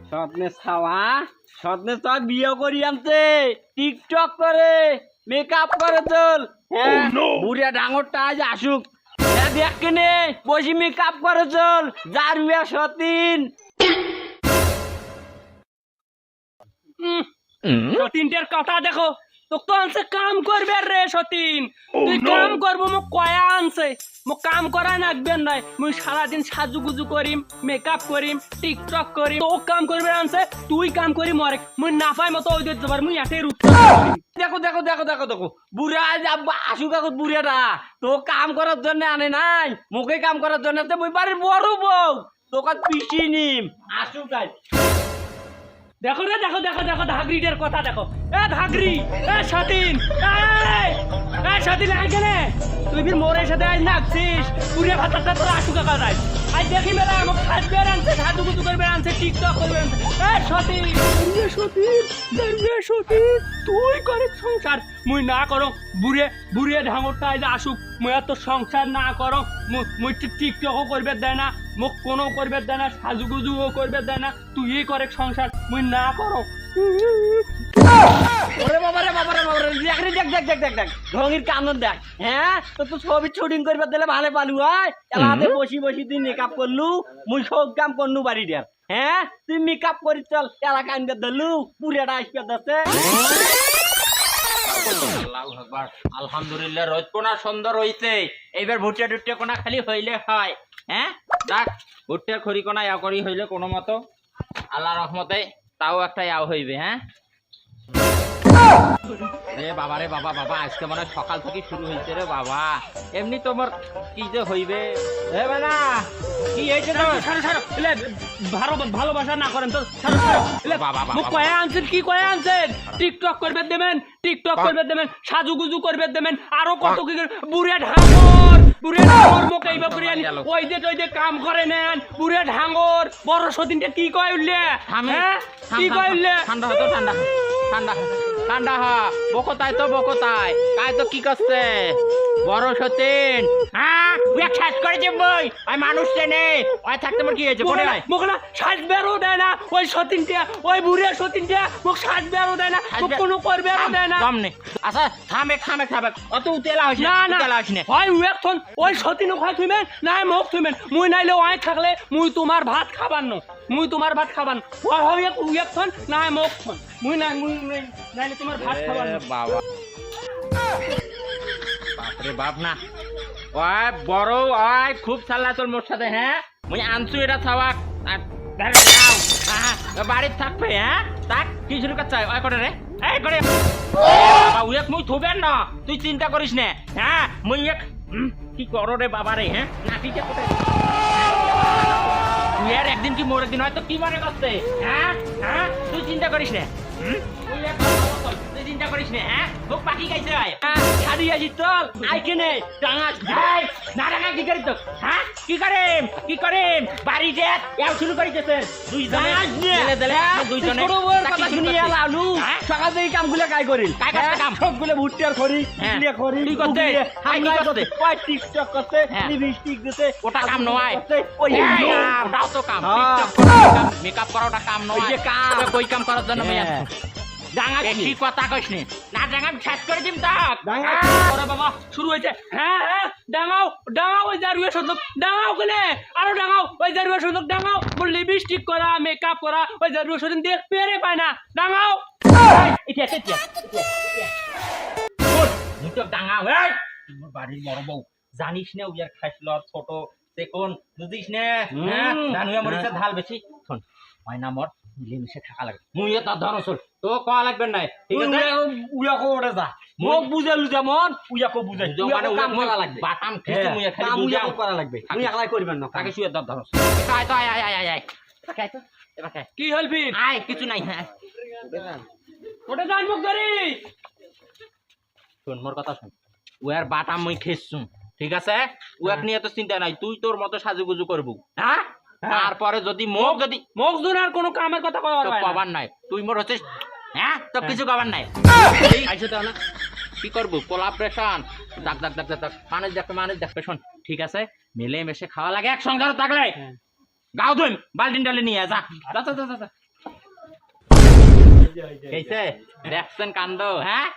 স্বপ্নে ছাওয়া স্বপ্নে তো বিয়ে করি আনছে টিকটক করে মেকআপ করে চল হ্যাঁ বুড়িয়া ডাঙরটা আজ আসুক হ্যাঁ দেখ কেনে বসি মেকআপ করে চল যার বিয়া সতীন সতীনটার কথা দেখো তো আনছে কাম করবে রে সতীন তুই কাম করবো মোক কয়া আনছে মোক কাম করা নাকবেন নাই মুই সারাদিন সাজুগুজু করিম মেকআপ করিম টিকটক করিম তো কাম করবে আনছে তুই কাম করি মরে মুই না পাই মতো ওই দিতে পার মুই এটাই রূপ দেখো দেখো দেখো দেখো দেখো বুড়া আজ আসুক এখন বুড়িয়াটা তো কাম করার জন্য আনে নাই মুখে কাম করার জন্য মুই বাড়ির বড় বউ তোকে পিছিয়ে নিম আসুক আজ দেখো রে দেখো দেখো দেখো ধাগরিটার কথা দেখো এ ধাগরি এ সতীন এ সতীন আইগেনে তুই ফির মোরের সাথে আজ নাচছিস পুরে ভাতটা তোর আসু কাকা যায় আজ দেখি মেলা আমাক খাদ্য আনছে সাজুগুজু করবে আনছে টিকটক করবে আনছে এ সতীন সতীন তুই করে সংসার মুই না করো বুড়ে বুড়ে ঢাঙরটা আজ আসুক মুই তো সংসার না করো মুই টিকটকও করবে দেয় না মুখ কোনো করবে দেয় না সাজুগুজুও করবে দেয় না তুই করে সংসার মুই না করো ওরে বাবা রে বাবা রে বাবা রে দেখ রে দেখ দেখ দেখ দেখ দেখ ঢঙ্গির কানন দেখ হ্যাঁ তো তুই ছবি শুটিং করবে দিলে ভালো পালু হয় এলাতে বসি বসি তুই মেকআপ করলু মুই সব কাম করলু বাড়ি দেখ হ্যাঁ তুই মেকআপ করি চল এলাকা আনবে দিলু পুরিয়াটা আসবে দাসে আল্লাহু আকবার আলহামদুলিল্লাহ রোদ কোনা সুন্দর হইছে এইবার ভুট্টা টুট্টা কোনা খালি হইলে হয় হ্যাঁ দেখ ভুট্টার খড়ি কোনা ইয়া করি হইলে কোনো মতো আল্লাহ রহমতে তাও একটা ইয়াও হইবে হ্যাঁ রে বাবা রে বাবা বাবা আজকে মনে সকাল থেকে শুরু হয়েছে রে বাবা এমনি তোমার কি যে হইবে হে বানা কি হয়েছে তো ভালোবাসা না করেন তো মুখ কয়ে আনছেন কি কয়ে আনছেন টিকটক করবে দেবেন টিকটক করবে দেবেন সাজুগুজু করবে দেবেন আরো কত কি বুড়ে ঢাঙর মুখ এইবার বুড়িয়ানি ওই যে কাম করে নেন বুড়ে ঢাঙর বড় সতীনটা কি কয় উঠলে হ্যাঁ কি কয় উঠলে ঠান্ডা হতো ঠান্ডা ঠান্ডা ঠান্ডা হা বকতায় তো বকতায় কায় তো কি করছে বড় সতীন হ্যাঁ তুই এক সাজ করে যে বই ওই মানুষ চেনে ওই থাকতে মোর কি হয়েছে পড়ে নাই মুখ না সাজ বেরো দেয় না ওই সতীনটা ওই বুড়ে সতীনটা মুখ সাজ বেরো দেয় না মুখ কোনো করবে দেয় না সামনে আচ্ছা থামে অত উতেলা হইছে না না উতেলা হইছে হয় এখন ওই সতীন খাই থুইবেন না মুখ থুইবেন মুই নাইলে ওই থাকলে মুই তোমার ভাত খাবার ন মুই তোমার ভাত খাবার ওই হয় এখন না মুখ থন মুই না মুই নাইলে তোমার ভাত খাবার বাবা বাপরে বাপ না ওই বড় ওই খুব চাল্লা তোর মোর সাথে হ্যাঁ মুই আনছু এটা ছাওয়া বাড়ির থাকবে হ্যাঁ তাক কি শুরু করছে ওই করে রে এই করে বাবা উয়েক মুই থুবেন না তুই চিন্তা করিস না হ্যাঁ মুই এক কি করো রে বাবা রে হ্যাঁ নাতিটা কোথায় তুই আর একদিন কি মোর একদিন হয়তো কি মনে করছে হ্যাঁ হ্যাঁ তুই চিন্তা করিস না তুই চিন্তা করিস না হ্যাঁ খুব পাখি গাইছে শাড়ি আসি চল আই কেনে ডাঙা না ডাঙা কি করি তো হ্যাঁ কি করে বাড়ি যে এও শুরু করিতেছেন দুইজনে দুইজনে কথা শুনি আলু সকাল থেকে কামগুলো কাই করিল কাই করতে কাম সবগুলো ভুট্টার খড়ি ইডলি খড়ি কি করতে হামলা করতে ওই টিকটক করতে লিপস্টিক দিতে ওটা কাম নয় ওই ওটাও তো কাম টিকটক করা কাম মেকআপ করা ওটা কাম নয় যে কাম কই কাম করার জন্য মেয়ে ডাঙা কি কথা কইস না ডাঙা শেষ করে দিম তাক ডাঙা ওরে বাবা শুরু হয়েছে হ্যাঁ হ্যাঁ ডাঙাও ওই জারুয়ে সন্দক ডাঙাও গেলে আরো ডাঙাও ওই জারুয়ে সন্দক ডাঙাও মোর লিপস্টিক করা মেকআপ করা ওই জারুয়ে সন্দক দেখ পেরে পায় না ডাঙাও এটা মুটক ডাঙা এই তোর বাড়ির বড় বউ জানিস না উয়ার খাইছিল ছোট দেখুন বুঝিস না হ্যাঁ জানুয়া মরিচের ঢাল বেশি শোন ময়না মর মিলেমিশে থাকা লাগে মুই এটা ধরো চল তো কয়া লাগবে না ঠিক আছে উয়াকো ওরে যা মোক বুঝালু যেমন উয়াকো বুঝাই মানে কাম করা লাগবে বাটাম খেতে মুই খালি বুঝাও করা লাগবে মুই একলাই করবেন না তাকে শুয়ে দাও ধরো আয় তো আয় তাকে তো এবারে কি হলবি আয় কিছু নাই হ্যাঁ ওটা জান মুখ ধরি শোন মোর কথা শোন উয়ার বাটাম মুই খেসছুম ঠিক আছে উয়াক নিয়ে তো চিন্তা নাই তুই তোর মতো সাজুগুজু করবু হ্যাঁ তারপরে যদি মুখ জুনার কোনো কামের কথা কবার নাই তুই মোর হচ্ছে হ্যাঁ তো কিছু কবার নাই আইসো তো না কি করবো কোলাবরেশন দাগ মানুষ দেখবে শোন ঠিক আছে মিলে মিশে খাওয়া লাগে এক সংসার থাকলে গাও ধুন বালতিন ডালে নিয়ে যা कैसे দেখছেন কাণ্ড হ্যাঁ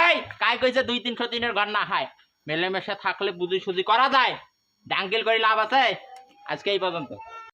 এই কাই কইছে 2-300 দিনের ঘর না হয় মেলেমেশে থাকলে বুঝি সুজি করা যায় ডাঙ্গেল করে লাভ আছে আজকে এই পর্যন্ত